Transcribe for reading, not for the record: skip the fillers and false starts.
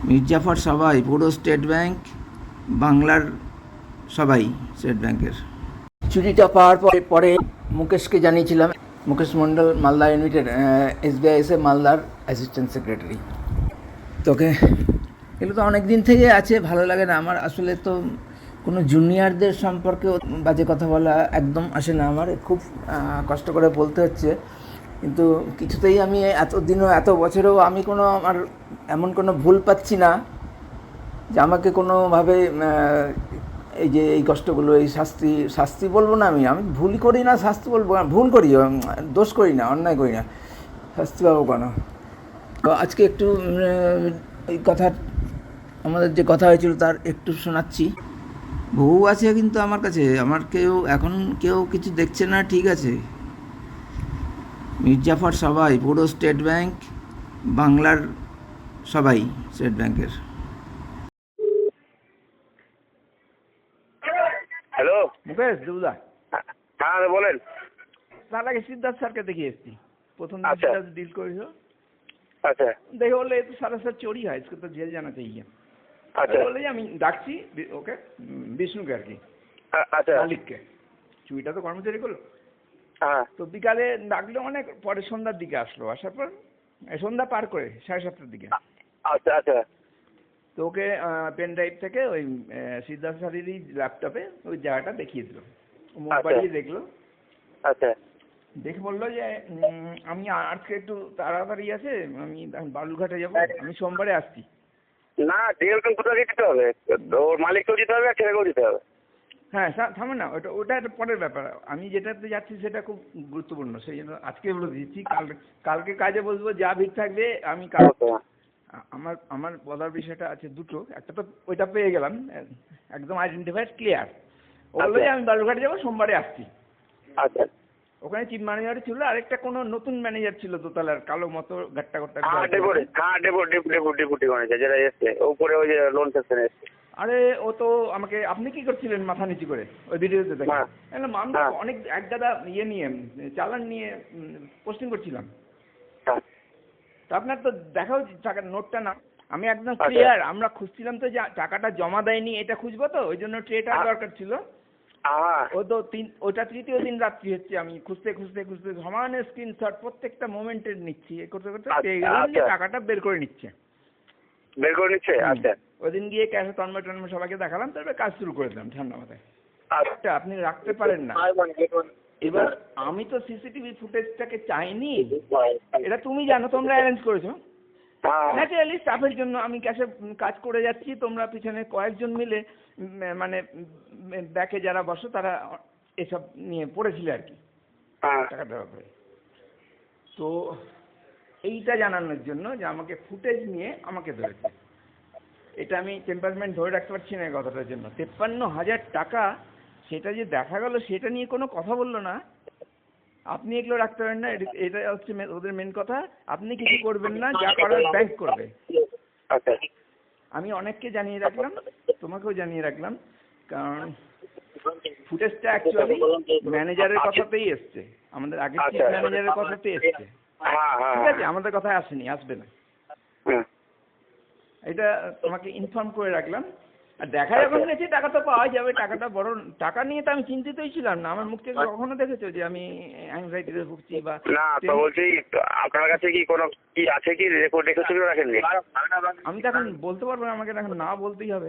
মির্জাফর সবাই পুরো state bank বাংলার সবাই স্টেট ব্যাংকের। চুরিটা পাওয়ার পরে মুকেশকে জানিয়েছিলাম। মুকেশ মণ্ডল, মালদা ইউনিটের SBIS মালদার অ্যাসিস্ট্যান্ট সেক্রেটারি। তোকে এগুলো তো অনেক দিন থেকে আছে, ভালো লাগে না আমার। আসলে তো কোনো জুনিয়রদের সম্পর্কে বাজে কথা বলা একদম আসে না আমার, খুব কষ্ট করে বলতে হচ্ছে। কিন্তু কিছুতেই আমি এতদিনও এত বছরেও আমি কোনো আমার এমন কোনো ভুল পাচ্ছি না যে আমাকে কোনোভাবে এই যে এই কষ্টগুলো, এই শাস্তি বলবো না। আমি ভুলই করি না, শাস্তি বলবো না। ভুল করি, দোষ করি না, অন্যায় করি না, শাস্তি পাবো কেন? তো আজকে একটু এই কথা, আমাদের যে কথা হয়েছিল তার একটু শোনাচ্ছি। বহু আছে কিন্তু আমার কাছে, আমার কেউ কিছু দেখছে না। ঠিক আছে, মির্জাফর সবাই পুরো স্টেট ব্যাংক বাংলার সবাই স্টেট ব্যাংকের। হ্যালো। মুকেশ দেবদা, হ্যাঁ বলেন। তার আগে সিদ্ধার্থ স্যারকে দেখে এসেছি। প্রথম আচ্ছা। দিন ডিল করেছিল, আচ্ছা দেখে বললে এ তো সারাসার চোরি হয়, इसको तो जेल जाना चाहिए। আচ্ছা বললে যে আমি ডাকছি ওকে, বিষ্ণুকে আর কি, আচ্ছা মালিককে। চুরিটা তো কর্মচারী করলো। হ্যাঁ তো বিকালে ডাকলো, অনেক পরে সন্ধ্যার দিকে আসলো। আসার পর সন্ধ্যা পার করে 7:30টার দিকে আচ্ছা আচ্ছা তো ওকে পেন ড্রাইভ থেকে ওই সিদ্ধার্থ স্যারেরই ল্যাপটপে ওই জায়গাটা দেখিয়ে দিল। ও মুখ আচ্ছা। বাড়িয়ে দেখলো, আচ্ছা দেখে বললো যে আমি আজকে একটু তাড়াতাড়ি আছে, আমি বালুরঘাটে যাবো, আমি সোমবারে আসছি। না, ডিএল কোথাও দিতে হবে, ওর মালিককেও দিতে হবে আর ছেলেকেও দিতে হবে। হ্যাঁ থামে না, ওটা একটা পরের ব্যাপার। আমি যেটাতে যাচ্ছি সেটা খুব গুরুত্বপূর্ণ, সেই জন্য আজকে বলে দিচ্ছি। কালকে কাজে বসবো, যা ভিড় থাকবে আমি আমার বলার বিষয়টা আছে দুটো। একটা তো ওইটা পেয়ে গেলাম, একদম আইডেন্টিফাইড ক্লিয়ার। ও বললো যে আমি বালুরঘাটে যাবো, সোমবারে আসছি। আচ্ছা। ওখানে চিফ ম্যানেজার ছিল, আরেকটা কোনো নতুন ম্যানেজার ছিল দোতলার, কালো মতো ঘাট্টা হ্যাঁ ডেপুটি ম্যানেজার যেটা এসছে উপরে, ওই যে লোন সেকশনে এসছে। আরে ও তো আমাকে, আপনি কি করছিলেন মাথা নিচু করে ওই ভিডিওতে দেখে? আমরা অনেক এক দাদা নিয়ে চালান নিয়ে পোস্টিং করছিলাম। তা আপনার তো দেখা উচিত টাকার নোটটা না। আমি একদম ক্লিয়ার, আমরা খুঁজছিলাম তো যে টাকাটা জমা দেয়নি, এটা খুঁজবো তো, ওই জন্য ট্রেটা দরকার ছিল। ও তো ওটা তৃতীয় দিন রাত্রি হচ্ছে, আমি খুঁজতে সমানে স্ক্রিনশট প্রত্যেকটা মোমেন্টের নিচ্ছি, এ করতে পেয়ে গেলাম যে টাকাটা বের করে নিচ্ছে। আচ্ছা। ওই দিন গিয়ে ক্যাশে টনময় সবাইকে দেখালাম, তারপরে কাজ শুরু করে দিলাম ঠান্ডা মাথায়। আচ্ছা, আপনি রাখতে পারেন না। এবার আমি তো সিসিটিভি ফুটেজটাকে চাইনি, এটা তুমি জানো, তোমরা অ্যারেঞ্জ করেছো। ন্যাচারালি স্টাফের জন্য আমি ক্যাশে কাজ করে যাচ্ছি, তোমরা পিছনে কয়েকজন মিলে মানে ব্যাকে যারা বসো তারা এসব নিয়ে পড়েছিলে আর কি, টাকাটার ব্যাপারে। তো এইটা জানানোর জন্য যে আমাকে ফুটেজ নিয়ে আমাকে ধরেছে, এটা আমি টেম্পারমেন্ট ধরে রাখতে পারছি না এই কথাটার জন্য। 53,000 টাকা, সেটা যে দেখা গেল সেটা নিয়ে কোনো কথা বললো না। আপনি এগুলো রাখতে পারেন না, এটা হচ্ছে ওদের মেন কথা। আপনি কিছু করবেন না, যা করার ব্যাংক করবে। আমি অনেককে জানিয়ে রাখলাম, তোমাকেও জানিয়ে রাখলাম, কারণ ফুটেজটা অ্যাকচুয়ালি ম্যানেজারের কথাতেই এসছে, আমাদের আগের চিফ ম্যানেজারের কথাতেই এসছে। ঠিক আছে, আমাদের কথায় আসবে না, এটা তোমাকে ইনফর্ম করে রাখলাম। আর দেখা যখন গেছে, টাকা তো পাওয়া যাবে। টাকাটা বড় টাকা নিয়ে তো আমি চিন্তিতই ছিলাম না। আমার মুখ থেকে কখনো দেখেছো যে আমি অ্যাংজাইটিতে ভুগছি বা না? তো বলছি, আপনার কাছে কি কোনো কি আছে, কি রেকর্ড রেখেছিল রাখেননি? আমি তো এখন বলতে পারবো না, আমাকে এখন না বলতেই হবে।